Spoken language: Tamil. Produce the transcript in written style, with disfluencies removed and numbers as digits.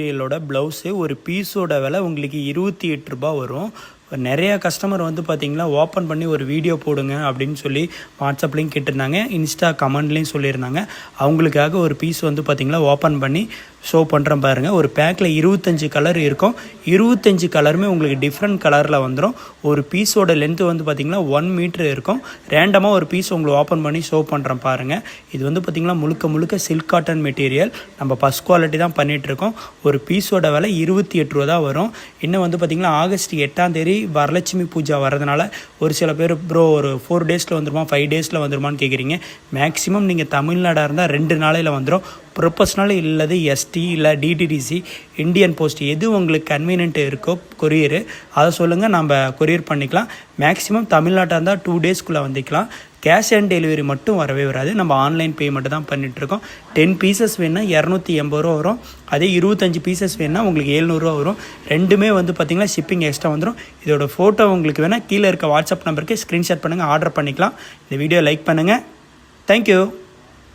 மெட்டீரியலோட ப்ளவுஸு ஒரு பீஸோட விலை உங்களுக்கு 28 ரூபா வரும். நிறையா கஸ்டமர் வந்து பார்த்திங்கன்னா ஓப்பன் பண்ணி ஒரு வீடியோ போடுங்க அப்படின்னு சொல்லி வாட்ஸ்அப்லேயும் கேட்டிருந்தாங்க, இன்ஸ்டா கமெண்ட்லேயும் சொல்லியிருந்தாங்க. அவங்களுக்காக ஒரு பீஸ் வந்து பார்த்திங்கன்னா ஓப்பன் பண்ணி ஷோ பண்ணுறேன் பாருங்கள். ஒரு பேக்கில் 25 கலர் இருக்கும். 25 கலருமே உங்களுக்கு டிஃப்ரெண்ட் கலரில் வந்துடும். ஒரு பீஸோட லென்த்து வந்து பார்த்திங்கன்னா 1 மீட்ரு இருக்கும். ரேண்டமாக ஒரு பீஸ் உங்களுக்கு ஓப்பன் பண்ணி ஷோ பண்ணுறேன் பாருங்கள். இது வந்து பார்த்திங்கன்னா முழுக்க சில்க் காட்டன் மெட்டீரியல். நம்ம ஃபஸ்ட் குவாலிட்டி தான் பண்ணிகிட்ருக்கோம். ஒரு பீஸோட விலை 28 ரூபா தான் வரும். இன்னும் வந்து பார்த்திங்கன்னா ஆகஸ்ட் 8ஆம் தேதி வரலட்சுமி பூஜா வரதுனால ஒரு சில பேர் ப்ரோ ஒரு 4 டேஸில் வந்துருமா 5 டேஸில் வந்துருமான்னு கேட்குறீங்க. மேக்ஸிமம் நீங்கள் தமிழ்நாடாக இருந்தால் 2 நாளையில் வந்துடும். ப்ரொஃபஷ்னல் இல்லது எஸ்டி இல்லை டிடிடிசி இந்தியன் போஸ்ட் எது உங்களுக்கு கன்வீனியன்ட் இருக்கோ கொரியரு அதை சொல்லுங்கள், நம்ம கொரியர் பண்ணிக்கலாம். மேக்ஸிமம் தமிழ்நாட்டாக இருந்தால் 2 டேஸ்க்குள்ளே வந்துக்கலாம். கேஷ் ஆன் டெலிவரி மட்டும் வரவே வராது. நம்ம ஆன்லைன் பேமெண்ட்டு தான் பண்ணிகிட்ருக்கோம். 10 பீசஸ் வேணுன்னா 280 ரூபா வரும். அதே 25 பீசஸ் வேணுன்னா உங்களுக்கு 700 ரூபா வரும். ரெண்டுமே வந்து பார்த்திங்கன்னா ஷிப்பிங் எக்ஸ்ட்ரா வந்துடும். இதோட ஃபோட்டோ உங்களுக்கு வேணால் கீழே இருக்க வாட்ஸ்அப் நம்பருக்கு ஸ்க்ரீன்ஷாட் பண்ணுங்கள், ஆர்டர் பண்ணிக்கலாம். இந்த வீடியோ லைக் பண்ணுங்கள். தேங்க்யூ.